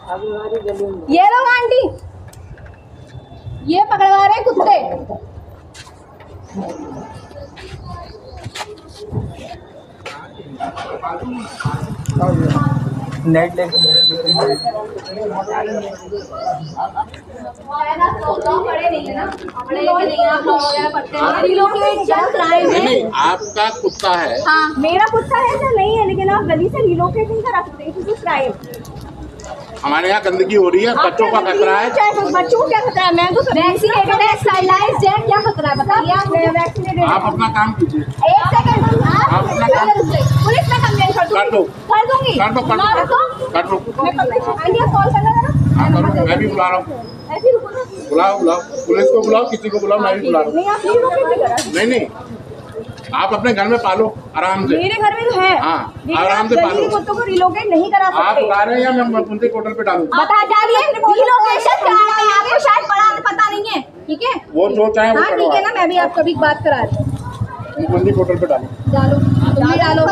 ये लोग आंटी ये पकड़वा रहे कुत्ते। नेट ले नहीं, आपका कुत्ता है। हाँ मेरा कुत्ता है ना, नहीं है, लेकिन आप गली से रिलोकेट नहीं करा सकते क्राइम। हमारे यहाँ गंदगी हो रही है, बच्चों का खतरा है। बच्चों को क्या खतरा है? मैं तो वैक्सीनेटेड है, स्टरलाइज्ड है, क्या खतरा है बताइए? आप वैक्सीनेटेड। आप अपना काम कीजिए। एक सेकंड, आप पुलिस में कंप्लेंट कर दूंगी। कर दो। कॉल करना जरा। मैं भी बुला रहा हूँ। ऐसे रुको ना, बुलाओ पुलिस को बुलाओ, किसी को बुलाओ, मैं भी बुला रहा हूँ। नहीं आप रिलोकेट नहीं करा। नहीं, आप अपने घर में पालो आराम से। मेरे घर में तो है। हाँ, आराम से पालो। कुत्तों को रिलोकेट नहीं करा सकते। आप बुला रहे हैं या मैं पुलिस पोर्टल पे डालूं? बता डालिए रिलोकेशन क्या है, आपको शायद पता नहीं है, ठीक है? वो जो चाहे। हाँ ठीक है ना, मैं भी आपको अभी बात करा रही हूँ। मंदिर पोर्टल पे डालो। तुम भी डालो।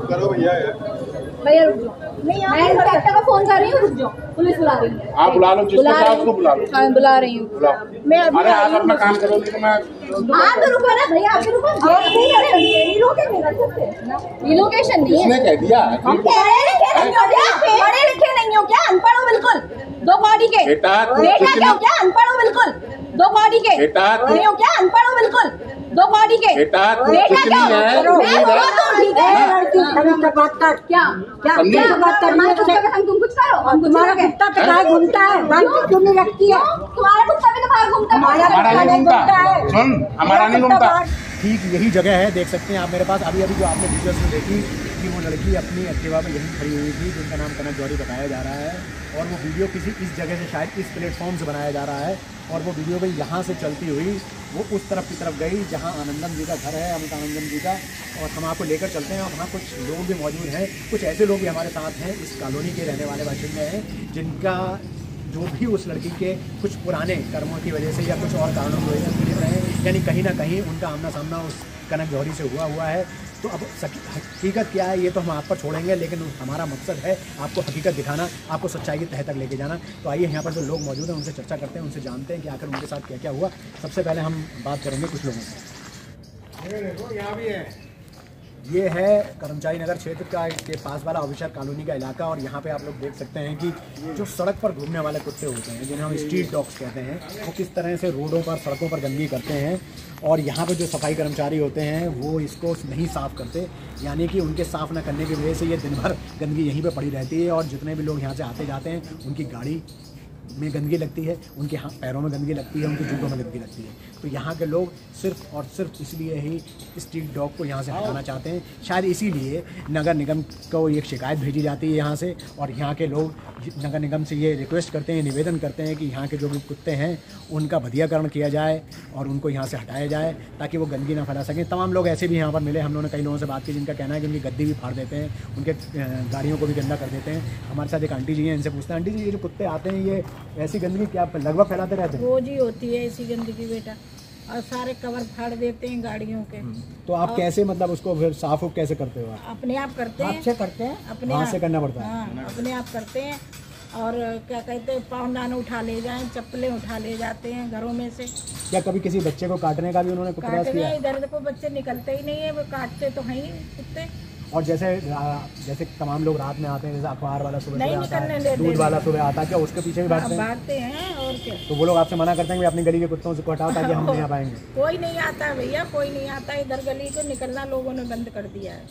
करो भैया रुक जाओ। नहीं मैं इंस्पेक्टर को फोन कर रही हूँ, रुक जाओ, पुलिस बुला रही है। आप बुला लो, जिसको चाहे उसको बुला लो। हाँ बुला रही हूँ। अरे आप अपना काम करो, नहीं तो मैं। हाँ तो रुको ना भैया, आप रुको। रिलोकेट नहीं कर सकते, रिलोकेशन नहीं है। किसने कह दिया? हम पढ़े लिखे नहीं हो क्या? अनपढ़ हो बिल्कुल, दो कौड़ी के। बेटा क्या हो क्या? अनपढ़ हो बिल्कुल, दो कौड़ी के। बेटा नहीं हो क्या? अनपढ़ हो बिल्कुल, दो कौड़ी के। बेटा क्या है? तुम कुछ करो। तुम्हारा कुत्ता तो बाहर घूमता है, क्यों नहीं रखती है? तुम्हारा कुत्ता भी तो बाहर घूमता है। हमारा नहीं घूमता। सुन, हमारा नहीं घूमता। ठीक यही जगह है, देख सकते हैं आप मेरे पास अभी जो आपने वीडियोस में देखी कि वो लड़की अपनी एक्टिवा पे यहीं खड़ी हुई थी, जिनका नाम कनक जौहरी बताया जा रहा है। और वो वीडियो किसी इस जगह से, शायद इस प्लेटफॉर्म से बनाया जा रहा है। और वो वीडियो भी यहाँ से चलती हुई वो उस तरफ की तरफ गई जहाँ आनंदम जी का घर है, अमित आनंदम जी का। और हम आपको लेकर चलते हैं। और वहाँ कुछ लोग भी मौजूद हैं, कुछ ऐसे लोग भी हमारे साथ हैं, इस कॉलोनी के रहने वाले बाशिंदे हैं, जिनका जो भी उस लड़की के कुछ पुराने कर्मों की वजह से या कुछ और कारणों की वजह से पीड़ित रहे, यानी कहीं ना कहीं उनका आमना सामना उस कनक जौहरी से हुआ है। तो अब हकीकत क्या है ये तो हम आप पर छोड़ेंगे, लेकिन हमारा मकसद है आपको हकीकत दिखाना, आपको सच्चाई की तह तक लेके जाना। तो आइए यहाँ पर जो लोग मौजूद हैं उनसे चर्चा करते हैं, उनसे जानते हैं कि आखिर उनके साथ क्या क्या हुआ। सबसे पहले हम बात करेंगे कुछ लोगों से। यहाँ भी है, ये है कर्मचारी नगर क्षेत्र का के पास वाला ऑफिसर कॉलोनी का इलाका। और यहाँ पे आप लोग देख सकते हैं कि जो सड़क पर घूमने वाले कुत्ते होते हैं, जिन्हें हम स्ट्रीट डॉग्स कहते हैं, वो किस तरह से रोडों पर, सड़कों पर गंदगी करते हैं। और यहाँ पे जो सफाई कर्मचारी होते हैं वो इसको नहीं साफ़ करते, यानी कि उनके साफ़ न करने की वजह से ये दिन भर गंदगी यहीं पे पड़ी रहती है। और जितने भी लोग यहाँ से आते जाते हैं उनकी गाड़ी में गंदगी लगती है, उनके पैरों में गंदगी लगती है, उनके जूतों में गंदगी लगती है। तो यहाँ के लोग सिर्फ और सिर्फ इसलिए ही स्ट्रीट डॉग को यहाँ से हटाना चाहते हैं। शायद इसीलिए नगर निगम को एक शिकायत भेजी जाती है यहाँ से। और यहाँ के लोग नगर निगम से ये रिक्वेस्ट करते हैं, निवेदन करते हैं कि यहाँ के जो भी कुत्ते हैं उनका बधियाकरण किया जाए और उनको यहाँ से हटाया जाए, ताकि वो गंदगी ना फैला सकें। तमाम लोग ऐसे भी यहाँ पर मिले, हम लोगों ने कई लोगों से बात की जिनका कहना है कि उनकी गद्दी भी फाड़ देते हैं, उनके गाड़ियों को भी गंदा कर देते हैं। हमारे साथ एक आंटी जी हैं, इनसे पूछते हैं, आंटी जी ये जो कुत्ते आते हैं ये ऐसी गंदगी क्या लगभग फैलाते रहते हैं? रोज ही होती है ऐसी गंदगी बेटा, और सारे कवर फाड़ देते हैं गाड़ियों के। तो आप कैसे मतलब उसको फिर साफ कैसे करते हो? अपने आप करते हैं, अपने हाथ आप से करना पड़ता है। हाँ, अपने आप करते हैं। और क्या कहते हैं, पावदान उठा ले जाएं, चप्पलें उठा ले जाते हैं घरों में से। क्या कभी किसी बच्चे को काटने का भी उन्होंने प्रयास किया? इधर को बच्चे निकलते ही नहीं है, वो काटते तो हैं ही कुत्ते। और जैसे तमाम लोग रात में आते हैं, जैसे अखबार वाला सुबह नहीं आता निकलने है, देते, दूध वाला सुबह आता है, क्या उसके पीछे भी भागते हैं? और क्या, तो वो लोग आपसे मना करते हैं कि अपनी गली के कुत्तों से हटाओ ताकि हम नहीं आ पाएंगे? कोई नहीं आता भैया, कोई नहीं आता इधर, गली को निकलना लोगों ने बंद कर दिया है।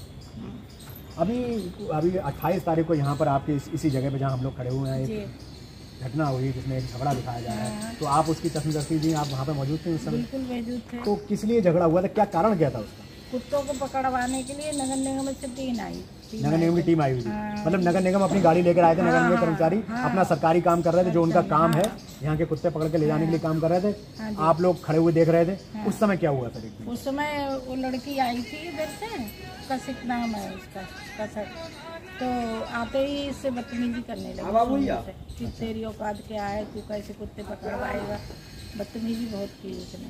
अभी 28 तारीख को यहाँ पर आपके इसी जगह पे जहाँ हम लोग खड़े हुए हैं एक घटना हुई जिसमें एक झगड़ा दिखाया जा रहा है। तो आप उसकी चश्मदस्ती दी, आप वहाँ पे मौजूद थे उस समय? बिल्कुल मौजूद थे। तो किस लिए झगड़ा हुआ था, क्या कारण क्या था उसका? कुत्तों को पकड़वाने के लिए नगर निगम से टीम आई। नगर निगम की टीम आई हुई थी, मतलब नगर निगम अपनी गाड़ी लेकर आए थे। नगर निगम कर्मचारी अपना सरकारी काम कर रहे थे, जो उनका काम है, यहाँ के कुत्ते पकड़ के ले जाने के लिए काम कर रहे थे। आप लोग खड़े हुए देख रहे थे। उस समय क्या हुआ सर? उस समय वो लड़की आई थी इधर से, कशिक नाम है उसका, कसक, तो आते ही इससे बदतमीजी करने लगी कि तेरी औकात क्या है, तू कैसे कुत्ते पकड़वाएगा। बदतमीजी बहुत की उसने।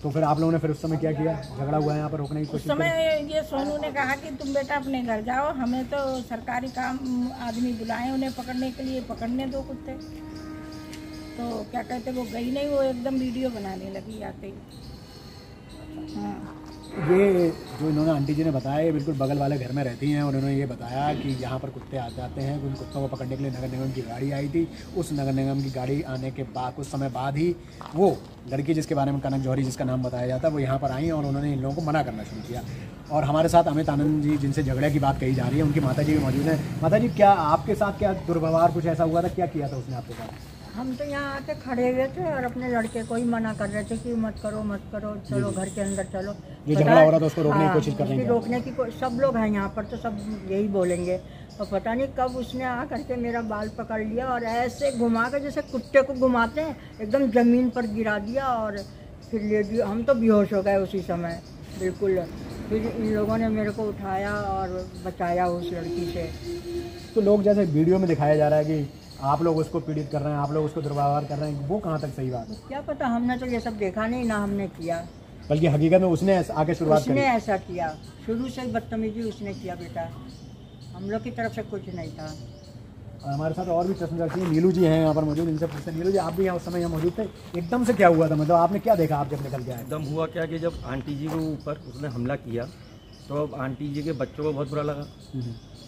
तो फिर आप लोगों ने फिर उस समय क्या किया? झगड़ा हुआ है यहाँ पर रोकने की उस कोशिश समय ये सोनू ने कहा कि तुम बेटा अपने घर जाओ, हमें तो सरकारी काम आदमी बुलाए उन्हें पकड़ने के लिए, पकड़ने दो कुत्ते। तो क्या कहते वो गई नहीं, वो एकदम वीडियो बनाने लगी आते ही। हाँ। ये जो इन्होंने आंटी जी ने बताया, ये बिल्कुल बगल वाले घर में रहती हैं और इन्होंने ये बताया कि यहाँ पर कुत्ते आ जाते हैं। उन कुत्तों को पकड़ने के लिए नगर निगम की गाड़ी आई थी। उस नगर निगम की गाड़ी आने के बाद कुछ समय बाद ही वो लड़की जिसके बारे में कनक जौहरी जिसका नाम बताया जाता है वो यहाँ पर आई और उन्होंने इन लोगों को मना करना शुरू किया। और हमारे साथ अमित आनंद जी जिनसे झगड़े की बात कही जा रही है, उनकी माता जी भी मौजूद हैं। माता जी, क्या आपके साथ क्या दुर्व्यवहार कुछ ऐसा हुआ था? क्या किया था उसने आपके साथ? हम तो यहाँ आके खड़े हुए थे और अपने लड़के को ही मना कर रहे थे कि मत करो, चलो घर के अंदर चलो। जो झगड़ा हो रहा था उसको रोकने की कोशिश कर रहे हैं। रोकने की सब लोग हैं यहाँ पर, तो सब यही बोलेंगे। तो पता नहीं कब उसने आ करके मेरा बाल पकड़ लिया और ऐसे घुमा कर जैसे कुत्ते को घुमाते हैं एकदम ज़मीन पर गिरा दिया और फिर ले दिया। हम तो बेहोश हो गए उसी समय बिल्कुल। फिर इन लोगों ने मेरे को उठाया और बचाया उस लड़की से। तो लोग जैसे वीडियो में दिखाया जा रहा है कि आप लोग उसको पीड़ित कर रहे हैं, आप लोग उसको दुर्व्यवहार कर रहे हैं, वो कहाँ तक सही बात है? क्या पता, हमने तो ये सब देखा नहीं, ना हमने किया। बल्कि हकीकत में उसने आगे शुरुआत उसने ऐसा किया, शुरू से बदतमीजी उसने किया बेटा, हम लोग की तरफ से कुछ नहीं था। और हमारे साथ और भी प्रश्नकर्ता हैं, नीलू जी हैं यहाँ पर मौजूद, इनसे पूछते हैं। नीलू जी, आप भी यहाँ उस समय यहाँ मौजूद थे, एकदम से क्या हुआ था? मतलब आपने क्या देखा आप जब निकल के आए? एकदम हुआ क्या कि जब आंटी जी के ऊपर उसने हमला किया तो अब आंटी जी के बच्चों को बहुत बुरा लगा।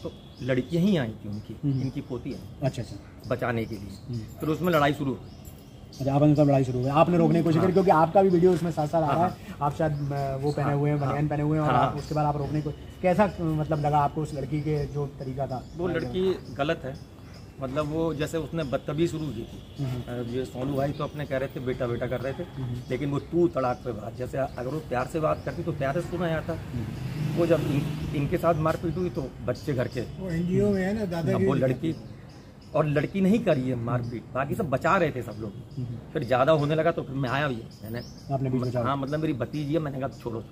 तो लड़कियां ही आई थी उनकी, इनकी पोती है, अच्छा, बचाने के लिए। फिर उसमें लड़ाई शुरू हुई। अच्छा, आपने तब लड़ाई शुरू हुई, आपने रोकने की कोशिश करी क्योंकि आपका भी वीडियो इसमें साथ साथ आ रहा है। आप शायद वो पहने हुए हैं, बनियान पहने हुए हैं, और उसके बाद आप रोकने को कैसा मतलब लगा आपको उस लड़की के जो तरीका था? वो लड़की गलत है, मतलब वो जैसे उसने बदतमीजी शुरू की थी। ये सोनू भाई तो अपने कह रहे थे बेटा बेटा कर रहे थे, लेकिन वो तू तड़ाक पे बात, जैसे अगर वो प्यार से बात करती तो प्यार से सुना जाता। वो जब इनके साथ मारपीट हुई तो बच्चे घर के वो एनजीओ में है ना दादा, वो लड़की और लड़की नहीं करी है मारपीट, बाकी सब बचा रहे थे सब लोग। फिर ज़्यादा होने लगा तो फिर मैं आया भी, मैंने आपने भी बचाया? हाँ, मतलब मेरी भतीजी है, मैंने कहा छोड़ो।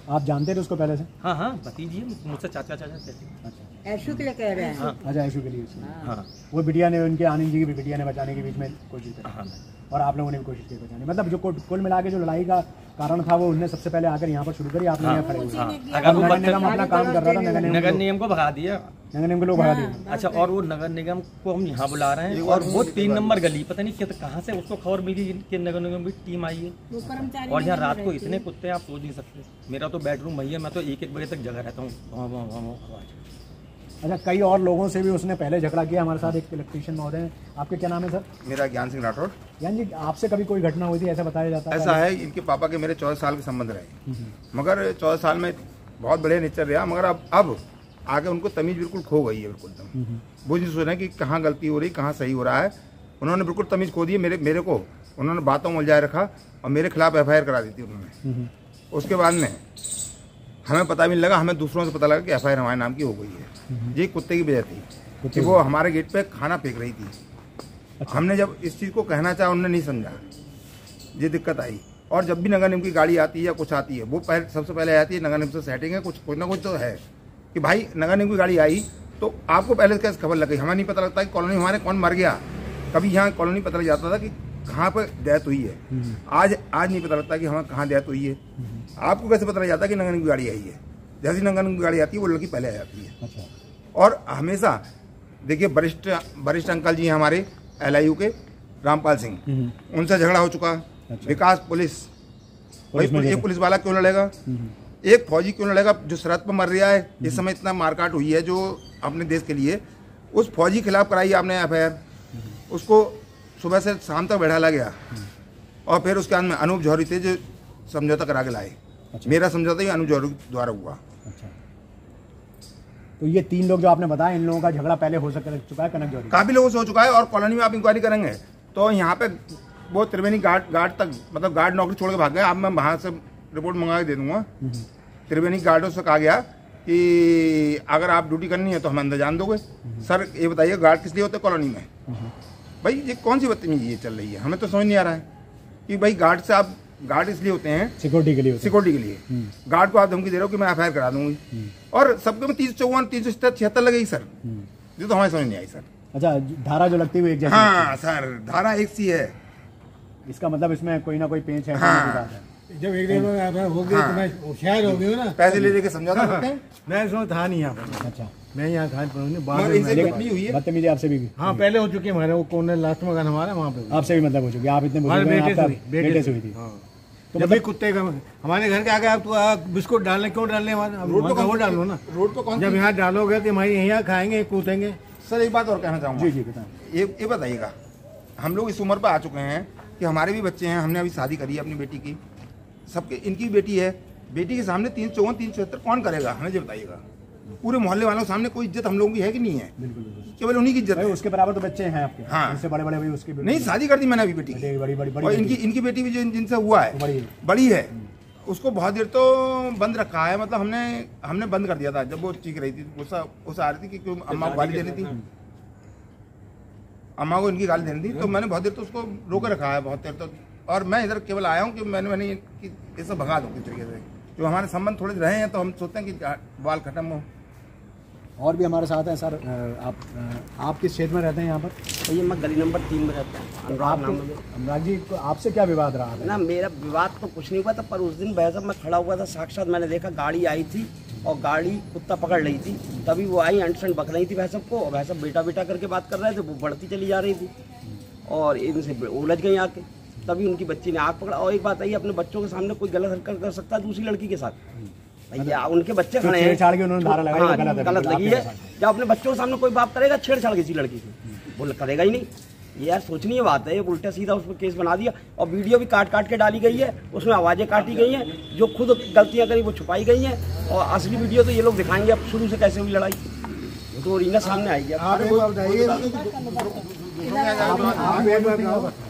आप जानते थे उसको पहले से? हाँ, भतीजी है, मुझसे चाचा कहते। अच्छा, ऐशु के लिए कह रहे हैं। हाँ, अच्छा, ऐशु के लिए। हाँ, वो बिटिया ने, उनके आनंद जी की बिटिया ने बचाने के बीच में कोशिश की। हाँ, और आप लोगों ने भी कोशिश की बचाने। मतलब जो कुल मिला के जो लड़ाई का कारण था वो उनने सबसे पहले आकर यहाँ पर शुरू करी, आपने यहाँ खड़े हुए। अगर वो नगर निगम अपना काम कर रहा था, नगर निगम को भगा दिया, नगर निगम के लोग भगा दिए। अच्छा, और वो नगर निगम को हम यहाँ बुला रहे हैं और वो 3 नंबर गली पता नहीं कहाँ से उसको खबर मिली कि नगर निगम की टीम आई है। और यहाँ रात को इतने कुत्ते आप सोच नहीं सकते। मेरा तो बेडरूम वही है, मैं तो 1-1 बजे तक जगह रहता हूँ। अच्छा, कई और लोगों से भी उसने पहले झगड़ा किया। हमारे साथ एक इलेक्ट्रीशियन महोदय हैं, आपके क्या नाम है सर? मेरा ज्ञान सिंह राठौड़। ज्ञान जी, आपसे कभी कोई घटना हुई थी ऐसा बताया जाता है? ऐसा है, इनके पापा के मेरे 14 साल के संबंध रहे, मगर 14 साल में बहुत बढ़िया नेचर रहा, मगर अब आगे उनको तमीज बिल्कुल खो गई है। बिल्कुल वो नहीं सोच रहे कि कहाँ गलती हो रही, कहाँ सही हो रहा है। उन्होंने बिल्कुल तमीज खो दी है। मेरे को उन्होंने बातों में उलझाए रखा और मेरे खिलाफ FIR करा दी थी उन्होंने। उसके बाद में हमें पता भी नहीं लगा, हमें दूसरों से पता लगा कि FIR हमारे नाम की हो गई है। ये कुत्ते की वजह थी कि वो हमारे गेट पे खाना फेंक रही थी। अच्छा। हमने जब इस चीज़ को कहना चाहा, उन्होंने नहीं समझा, ये दिक्कत आई। और जब भी नगर निगम की गाड़ी आती है या कुछ आती है, वो सबसे पहले आती है नगर निगम से सेटिंग है, कुछ ना कुछ तो है कि भाई नगर निगम की गाड़ी आई तो आपको पहले कैसे खबर लग गई? हमें नहीं पता लगता कि कॉलोनी हमारे कौन मर गया। कभी यहाँ कॉलोनी पता लग जाता था कि कहाँ पर डेथ हुई है, आज नहीं पता लगता कि हमें कहाँ डेथ हुई है। आपको कैसे पता लग जाता कि नगर निगम की गाड़ी आई है? जैसी नगर निगम की गाड़ी आती है वो लड़की पहले आ जाती है। अच्छा। और हमेशा देखिए, वरिष्ठ अंकल जी हमारे LIU के रामपाल सिंह, उनसे झगड़ा हो चुका। अच्छा। विकास पुलिस एक पुलिस वाला क्यों लड़ेगा? एक फौजी क्यों लड़ेगा जो सरहद पर मर रहा है? इस समय इतना मारकाट हुई है जो अपने देश के लिए, उस फौजी के खिलाफ कराई आपने FIR, उसको सुबह से शाम तक बैठाला गया और फिर उसके अंत में अनूप जौहरी थे जो समझौता करा के लाए। अच्छा। मेरा समझौता ही अनूप जौहरी द्वारा हुआ। अच्छा। तो ये 3 लोग जो आपने बताया, इन लोगों का झगड़ा पहले हो चुका है कनक जौहरी? काफी लोगों से हो चुका है। और कॉलोनी में आप इंक्वायरी करेंगे तो यहाँ पे वो त्रिवेणी गार्ड तक, मतलब गार्ड नौकरी छोड़ के भाग गए। अब मैं वहाँ से रिपोर्ट मंगा के दे दूंगा। त्रिवेणी गार्डों से कहा गया कि अगर आप ड्यूटी करनी है तो हमें अंदर जान दोगे। सर ये बताइए, गार्ड किस लिए होते कॉलोनी में? भाई ये कौन सी बदतमीजी ये चल रही है? हमें तो समझ नहीं आ रहा है कि भाई गार्ड से आप, गार्ड इसलिए होते हैं सिक्योरिटी के लिए। गार्ड को आप धमकी दे रहे हो कि मैं FIR करा दूंगी, और सबके में 354, 376 लगेगी सर। ये तो हमें समझ नहीं आई सर। अच्छा, धारा जो लगती हुई एक जैसी? हाँ सर, धारा एक सी है। इसका मतलब इसमें कोई ना कोई पेंच है। हाँ, जब एक दिन में हो गया तो मैं होशियार हो गया ना, पैसे ले लेके समझाता सकते हैं। मैं इसमें था नहीं यहाँ पर। अच्छा, मैं यहाँ था बाद मगर में इनसे घटनी हुई है। बदतमीजी आपसे भी? हाँ, पहले हो चुकी है हमारे, वो कौन लास्ट में गाना हमारा वहाँ पे आपसे भी मतलब हो चुकी है? आप इतने हमारे बुजुर्ग हैं, बेटे आपका से बेटे से हुई थी? हाँ। तो जब मतलब भी कुत्ते का हमारे घर के आगे आप तो बिस्कुट डालने क्यों डालने हमारे रोड पे वो डालो ना। रोड पे कौन जब यहाँ डालोगे तो हमारे यहाँ खाएंगे कूदेंगे। सर एक बात और कहना चाहूँगा। जी जी बताएं। ये बताइएगा, हम लोग इस उम्र पर आ चुके हैं कि हमारे भी बच्चे हैं, हमने अभी शादी करी है अपनी बेटी की, सबके इनकी बेटी है, बेटी के सामने 374 कौन करेगा, हमें जो बताइएगा। पूरे मोहल्ले वालों के सामने कोई इज्जत हम लोगों की है कि नहीं है? बिल्कुल, केवल उन्हीं की इज्जत है। उसके बराबर तो बच्चे हैं आपके? हाँ, इससे बड़े बड़े भाई उसके नहीं, शादी कर दी मैंने अभी बेटी की, बड़ी और इनकी बेटी भी जिनसे हुआ है बड़ी है, उसको बहुत देर तो बंद रखा है, मतलब हमने बंद कर दिया था जब वो चीख रही थी, गुस्सा आ रही थी कि अम्मा को गाली देनी थी, अम्मा को इनकी गाली देनी थी, तो मैंने बहुत देर तो उसको रोक रखा है बहुत देर तो। और मैं इधर केवल आया हूँ कि मैंने ये सब भगा दूँ किस तरीके से, जो हमारे संबंध थोड़े रहे हैं तो हम सोचते हैं कि बाल खत्म हो। और भी हमारे साथ हैं सर। आप किस क्षेत्र में रहते हैं यहाँ पर? तो ये मैं गली नंबर 3 में रहता हूँ, अनुराग नाम है। अनुराग जी, आपसे क्या विवाद रहा था? ना, मेरा विवाद तो कुछ नहीं हुआ था, पर उस दिन भाई साहब मैं खड़ा हुआ था, साक्षात मैंने देखा गाड़ी आई थी और गाड़ी कुत्ता पकड़ रही थी, तभी वो आई अंट बक रही थी भाई साहब को, और भाई साहब बेटा बेटा करके बात कर रहे थे, वो बढ़ती चली जा रही थी और इनसे उलझ गई आके, तभी उनकी बच्ची ने आग पकड़ा। और एक बात आई, अपने बच्चों के सामने कोई गलत हरकत कर सकता है दूसरी लड़की के साथ? भैया उनके बच्चे खड़े हैं, गलत लगी है। जब अपने बच्चों के सामने कोई बाप करेगा छेड़छाड़ किसी लड़की से, वो करेगा ही नहीं। ये यार सोचनीय बात है, ये उल्टा सीधा उस पर केस बना दिया, और वीडियो भी काट के डाली गई है, उसमें आवाजें काटी गई हैं, जो खुद गलतियां करी वो छुपाई गई हैं, और असली वीडियो तो ये लोग दिखाएंगे अब शुरू से कैसे हुई लड़ाई, तो रीना सामने आएगी।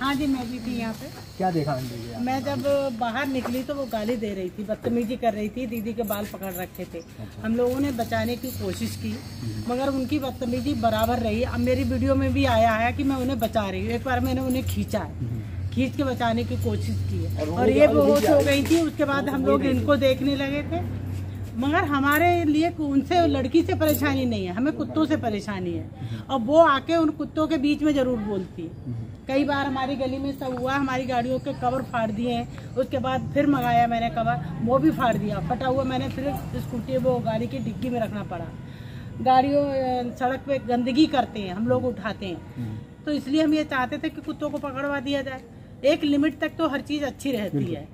हाँ जी, मैं भी थी यहाँ पे। क्या देखा? मैं जब बाहर निकली तो वो गाली दे रही थी, बदतमीजी कर रही थी, दीदी के बाल पकड़ रखे थे। हम लोगों ने बचाने की कोशिश की, मगर उनकी बदतमीजी बराबर रही। अब मेरी वीडियो में भी आया है कि मैं उन्हें बचा रही हूँ। एक बार मैंने उन्हें खींचा है, खींच के बचाने की कोशिश की है, और ये बेहोश हो गई थी। उसके बाद हम लोग इनको देखने लगे थे, मगर हमारे लिए उनसे लड़की से परेशानी नहीं है, हमें कुत्तों से परेशानी है। और वो आके उन कुत्तों के बीच में जरूर बोलती है। कई बार हमारी गली में सब हुआ, हमारी गाड़ियों के कवर फाड़ दिए हैं, उसके बाद फिर मंगाया मैंने कवर, वो भी फाड़ दिया, फटा हुआ मैंने फिर स्कूटी वो गाड़ी की डिग्गी में रखना पड़ा। गाड़ियों सड़क पे गंदगी करते हैं, हम लोग उठाते हैं, तो इसलिए हम ये चाहते थे कि कुत्तों को पकड़वा दिया जाए। एक लिमिट तक तो हर चीज़ अच्छी रहती है,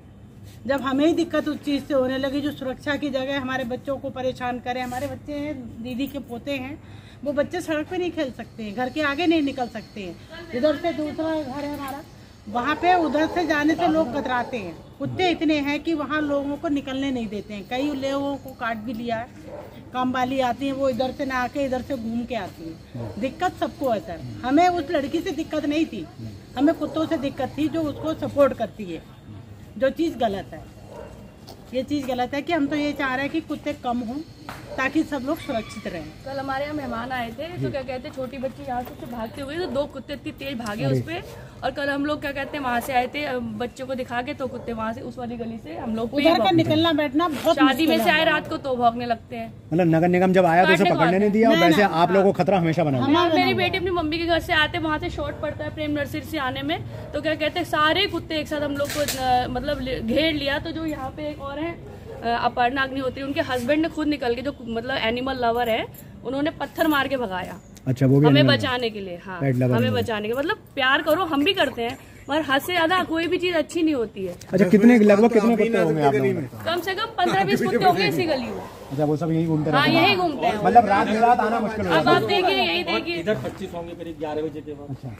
जब हमें ही दिक्कत उस चीज़ से होने लगी, जो सुरक्षा की जगह हमारे बच्चों को परेशान करे। हमारे बच्चे हैं, दीदी के पोते हैं, वो बच्चे सड़क पे नहीं खेल सकते हैं, घर के आगे नहीं निकल सकते हैं। इधर से दूसरा घर है हमारा, वहाँ पे उधर से जाने से लोग कतराते हैं। कुत्ते इतने हैं कि वहाँ लोगों को निकलने नहीं देते हैं। कई लोगों को काट भी लिया है, काम वाली आती है, वो इधर से ना आके इधर से घूम के आती है। दिक्कत सबको है सर, हमें उस लड़की से दिक्कत नहीं थी, हमें कुत्तों से दिक्कत थी जो उसको सपोर्ट करती है, जो चीज़ गलत है। ये चीज़ गलत है कि हम तो ये चाह रहे हैं कि कुत्ते कम हों ताकि सब लोग सुरक्षित रहें। कल हमारे यहाँ मेहमान आए थे, तो क्या कहते हैं छोटी बच्ची यहाँ से भागते हुए, तो 2 कुत्ते इतनी तेज भागे उस पे, और कल हम लोग क्या कहते हैं वहाँ से आए थे बच्चों को दिखा के, तो कुत्ते वहाँ से उस वाली गली से हम लोग उधर का निकलना बैठना बहुत शादी में से आए रात को तो भागने लगते हैं। मतलब नगर निगम जब आया तो उसे पकड़ने नहीं दिया, और वैसे आप लोगों को खतरा हमेशा बना हुआ। मेरी बेटी अपनी मम्मी के घर से आते, वहाँ से शॉर्ट पड़ता है प्रेम नर्सरी से आने में, तो क्या कहते हैं सारे कुत्ते एक साथ हम लोग को मतलब घेर लिया। तो जो यहाँ पे एक और है अपर्णा अग्निहोत्री, उनके हस्बैंड ने खुद निकल के, जो मतलब एनिमल लवर है, उन्होंने पत्थर मार के भगाया। अच्छा, वो भी हमें बचाने के लिए। हाँ, हमें बचाने के मतलब प्यार करो, हम भी करते हैं, मगर हद से ज्यादा कोई भी चीज अच्छी नहीं होती है। अच्छा, कितने लगभग कितने कुत्ते होंगे आप लोगों में? कम से कम 15-20 कुत्ते होंगे इसी गली में। अच्छा, वो सब यही घूमते हैं? हाँ, यही घूमते हैं। मतलब रात आना मुश्किल अब आप देखिए, यही देखिए, इधर 25 होंगे करीब 11 बजे के बाद। अच्छा,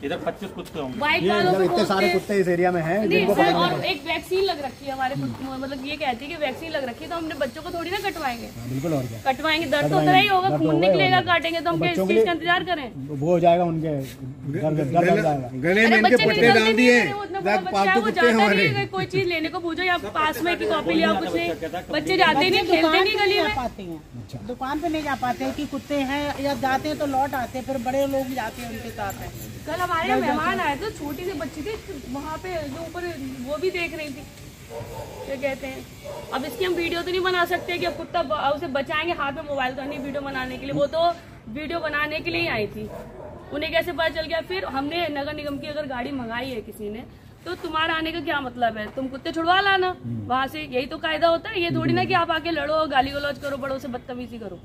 इधर 25 कुत्ते होंगे। मतलब इतने सारे कुत्ते इस एरिया में हैं जिनको सर, और एक वैक्सीन लग रखी है हमारे, मतलब ये कहती है कि वैक्सीन लग रखी है, तो हमने बच्चों को थोड़ी ना कटवाएंगे। बिल्कुल, और क्या कटवाएंगे, दर्द तो उतना ही होगा, खून निकलेगा, काटेंगे तो हम किस चीज का इंतजार करें? वो हो जाएगा उनके गले में इनके पट्टे डाल दिए, पालतू कुत्ते हमारे। कोई चीज लेने को पूछो या पास में की कॉपी लिया, कुछ नहीं, बच्चे जाते नहीं, खेलते नहीं गली में, पाते हैं, दुकान पे नहीं जा पाते हैं कि कुत्ते हैं, या जाते हैं तो लौट आते हैं, फिर बड़े लोग जाते हैं उनके साथ। कल हमारे यहाँ मेहमान आए थे, छोटी सी बच्ची थी वहाँ पे जो ऊपर, वो भी देख रही थी, क्या कहते हैं। अब इसकी हम वीडियो तो नहीं बना सकते कि अब कुत्ता उसे बचाएंगे, हाथ में मोबाइल तो नहीं वीडियो बनाने के लिए, वो तो वीडियो बनाने के लिए ही आई थी, उन्हें कैसे पता चल गया। फिर हमने नगर निगम की अगर गाड़ी मंगाई है किसी ने, तो तुम्हारा आने का क्या मतलब है, तुम कुत्ते छुड़वा लाना वहाँ से, यही तो कायदा होता है। ये थोड़ी ना कि आप आके लड़ो, गाली गलौज करो, बड़ों से बदतमीजी करो।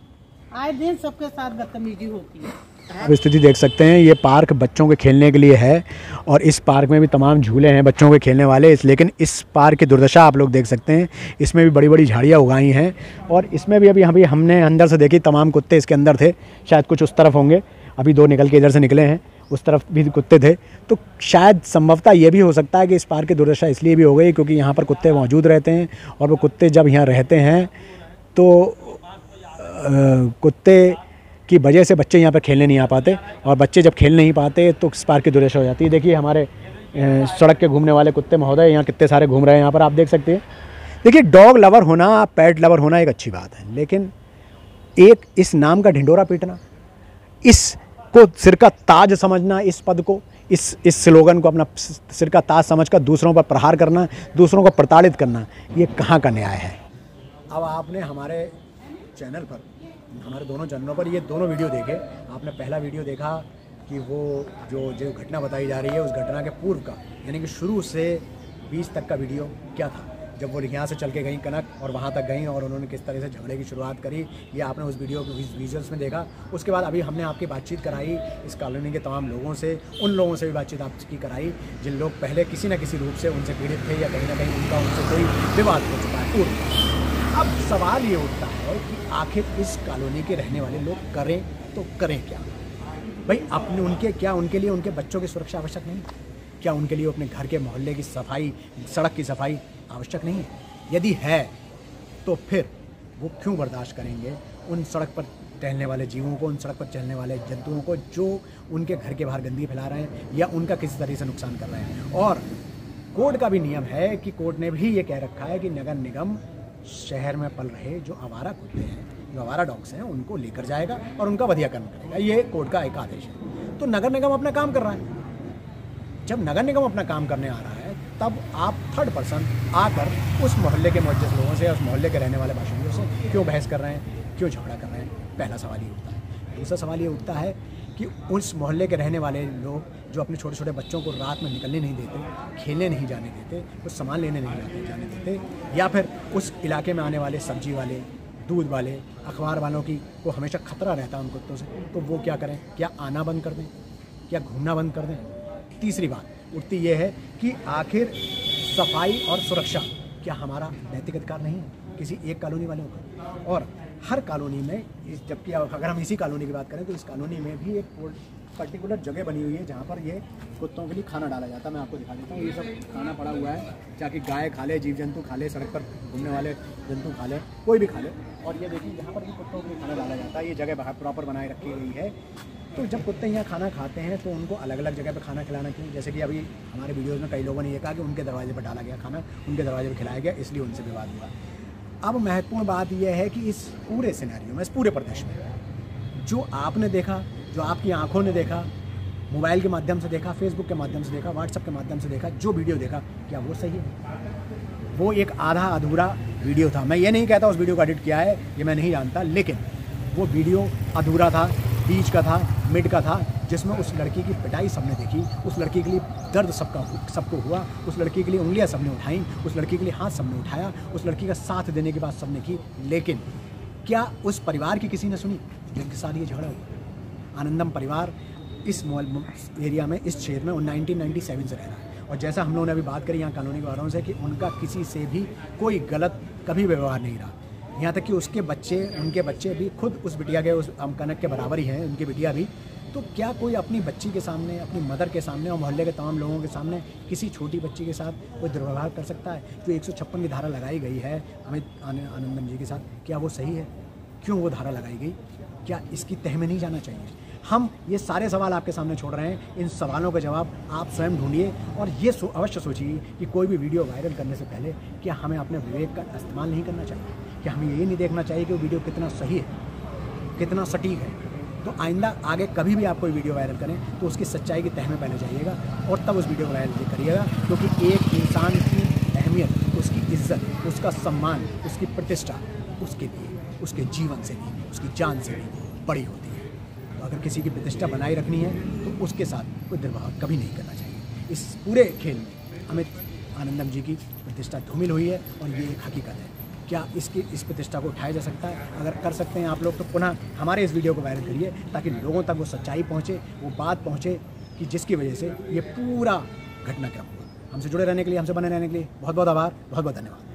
आए दिन सबके साथ बदतमीजी होती है। आप स्थिति देख सकते हैं, ये पार्क बच्चों के खेलने के लिए है और इस पार्क में भी तमाम झूले हैं बच्चों के खेलने वाले। लेकिन इस पार्क की दुर्दशा आप लोग देख सकते हैं, इसमें भी बड़ी बड़ी झाड़ियाँ उगाई हैं और इसमें भी अभी हमने अंदर से देखी, तमाम कुत्ते इसके अंदर थे। शायद कुछ उस तरफ होंगे, अभी 2 निकल के इधर से निकले हैं, उस तरफ भी कुत्ते थे। तो शायद संभवतः ये भी हो सकता है कि इस पार्क की दुर्दशा इसलिए भी हो गई क्योंकि यहाँ पर कुत्ते मौजूद रहते हैं और वो कुत्ते जब यहाँ रहते हैं तो कुत्ते की वजह से बच्चे यहाँ पर खेलने नहीं आ पाते और बच्चे जब खेल नहीं पाते तो इस पार्क की दुर्दशा हो जाती है। देखिए हमारे सड़क के घूमने वाले कुत्ते महोदय यहाँ कितने सारे घूम रहे हैं, यहाँ पर आप देख सकते हैं। देखिए डॉग लवर होना, पेट लवर होना एक अच्छी बात है, लेकिन एक इस नाम का ढिंडोरा पीटना, इसको सिर का ताज समझना, इस पद को, इस स्लोगन को अपना सिर का ताज समझकर दूसरों पर प्रहार करना, दूसरों को प्रताड़ित करना, ये कहाँ का न्याय है। अब आपने हमारे चैनल पर, हमारे दोनों चैनलों पर ये दोनों वीडियो देखे। आपने पहला वीडियो देखा कि वो जो घटना बताई जा रही है उस घटना के पूर्व का, यानी कि शुरू से 20 तक का वीडियो क्या था, जब वो यहाँ से चल के गई कनक और वहाँ तक गई और उन्होंने किस तरह से झगड़े की शुरुआत करी, ये आपने उस वीडियो विजुअल्स में देखा। उसके बाद अभी हमने आपकी बातचीत कराई इस कॉलोनी के तमाम लोगों से, उन लोगों से भी बातचीत आपकी कराई जिन लोग पहले किसी न किसी रूप से उनसे पीड़ित थे या कहीं ना कहीं उनका उनसे कोई विवाद हो चुका है पूर्व। अब सवाल ये उठता है कि आखिर इस कॉलोनी के रहने वाले लोग करें तो करें क्या भाई। अपने उनके लिए उनके बच्चों की सुरक्षा आवश्यक नहीं? क्या उनके लिए अपने घर के मोहल्ले की सफाई, सड़क की सफाई आवश्यक नहीं है? यदि है तो फिर वो क्यों बर्दाश्त करेंगे उन सड़क पर टहलने वाले जीवों को, उन सड़क पर चलने वाले जंतुओं को जो उनके घर के बाहर गंदगी फैला रहे हैं या उनका किसी तरह से नुकसान कर रहे हैं। और कोर्ट का भी नियम है कि कोर्ट ने भी ये कह रखा है कि नगर निगम शहर में पल रहे जो आवारा कुत्ते हैं, जो आवारा डॉग्स हैं, उनको लेकर जाएगा और उनका वधियाकरण करेगा। ये कोर्ट का एक आदेश है। तो नगर निगम अपना काम कर रहा है। जब नगर निगम अपना काम करने आ रहा है तब आप थर्ड पर्सन आकर उस मोहल्ले के मौजूद लोगों से, उस मोहल्ले के रहने वाले बाशिंदों से क्यों बहस कर रहे हैं, क्यों झगड़ा कर रहे हैं? पहला सवाल ये उठता है। दूसरा सवाल ये उठता है कि उस मोहल्ले के रहने वाले लोग जो अपने छोटे छोटे बच्चों को रात में निकलने नहीं देते, खेलने नहीं जाने देते, कुछ सामान लेने नहीं जाने देते, या फिर उस इलाके में आने वाले सब्जी वाले, दूध वाले, अखबार वालों की को हमेशा खतरा रहता है उन कुत्तों से, तो वो क्या करें? क्या आना बंद कर दें? क्या घूमना बंद कर दें? तीसरी बात उठती ये है कि आखिर सफाई और सुरक्षा क्या हमारा नैतिक अधिकार नहीं है किसी एक कॉलोनी वालों का? और हर कॉलोनी में, जबकि अगर हम इसी कॉलोनी की बात करें तो इस कॉलोनी में भी एक पर्टिकुलर जगह बनी हुई है जहाँ पर ये कुत्तों के लिए खाना डाला जाता है। मैं आपको दिखा देता हूँ, ये सब खाना पड़ा हुआ है ताकि गाय खा ले, जीव जंतु खा ले, सड़क पर घूमने वाले जंतु खा ले, कोई भी खा ले। और ये देखिए यहाँ पर भी कुत्तों के लिए खाना डाला जाता है। ये जगह बाहर प्रॉपर बनाए रखी गई है। तो जब कुत्ते यहाँ खाना खाते हैं तो उनको अलग अलग जगह पर खाना खिलाना चाहिए। जैसे कि अभी हमारे वीडियोज़ में कई लोगों ने ये कहा कि उनके दरवाजे पर डाला गया खाना, उनके दरवाजे पर खिलाया गया, इसलिए उनसे विवाद हुआ। अब महत्वपूर्ण बात यह है कि इस पूरे सिनेरियो में, इस पूरे प्रदेश में जो आपने देखा, जो आपकी आंखों ने देखा, मोबाइल के माध्यम से देखा, फेसबुक के माध्यम से देखा, व्हाट्सएप के माध्यम से देखा, जो वीडियो देखा, क्या वो सही है? वो एक आधा अधूरा वीडियो था। मैं ये नहीं कहता उस वीडियो को एडिट किया है, ये मैं नहीं जानता, लेकिन वो वीडियो अधूरा था, बीच का था, मिड का था, जिसमें उस लड़की की पिटाई सबने देखी, उस लड़की के लिए दर्द सबको हुआ, उस लड़की के लिए उंगलियां सबने उठाई, उस लड़की के लिए हाथ सबने उठाया, उस लड़की का साथ देने की बात सबने की। लेकिन क्या उस परिवार की किसी ने सुनी जिनके साथ ये झगड़ा हुआ? आनंदम परिवार इस एरिया में, इस क्षेत्र में 1997 से रह रहा है। और जैसा हम लोगों ने अभी बात करी यहाँ कॉलोनी वालों से कि उनका किसी से भी कोई गलत कभी व्यवहार नहीं रहा। यहाँ तक कि उसके बच्चे, उनके बच्चे भी खुद उस बिटिया के, उस कनक के बराबर ही हैं, उनकी बिटिया भी। तो क्या कोई अपनी बच्ची के सामने, अपनी मदर के सामने और मोहल्ले के तमाम लोगों के सामने किसी छोटी बच्ची के साथ कोई दुर्व्यवहार कर सकता है? जो 156 की धारा लगाई गई है अमित आनंदम जी के साथ, क्या वो सही है? क्यों वो धारा लगाई गई? क्या इसकी तह में नहीं जाना चाहिए? हम ये सारे सवाल आपके सामने छोड़ रहे हैं। इन सवालों का जवाब आप स्वयं ढूंढिए और ये अवश्य सोचिए कि कोई भी वीडियो वायरल करने से पहले क्या हमें अपने विवेक का इस्तेमाल नहीं करना चाहिए? क्या हमें ये नहीं देखना चाहिए कि वो वीडियो कितना सही है, कितना सटीक है? तो आइंदा आगे कभी भी आप कोई वीडियो वायरल करें तो उसकी सच्चाई की तह में पहले जाइएगा और तब उस वीडियो को वायरल करिएगा, क्योंकि एक इंसान की अहमियत, उसकी इज्जत, उसका सम्मान, उसकी प्रतिष्ठा उसके लिए, उसके जीवन से भी, उसकी जान से भी बड़ी होती है। तो अगर किसी की प्रतिष्ठा बनाए रखनी है तो उसके साथ कोई दुर्व्यवहार कभी नहीं करना चाहिए। इस पूरे खेल में अमित आनंदम जी की प्रतिष्ठा धूमिल हुई है और ये एक हकीकत है। क्या इस प्रतिष्ठा को उठाया जा सकता है? अगर कर सकते हैं आप लोग तो पुनः हमारे इस वीडियो को वायरल करिए ताकि लोगों तक वो सच्चाई पहुँचे, वो बात पहुँचे कि जिसकी वजह से ये पूरा घटनाक्रम हुआ। हमसे जुड़े रहने के लिए, हमसे बने रहने के लिए बहुत बहुत आभार, बहुत बहुत धन्यवाद।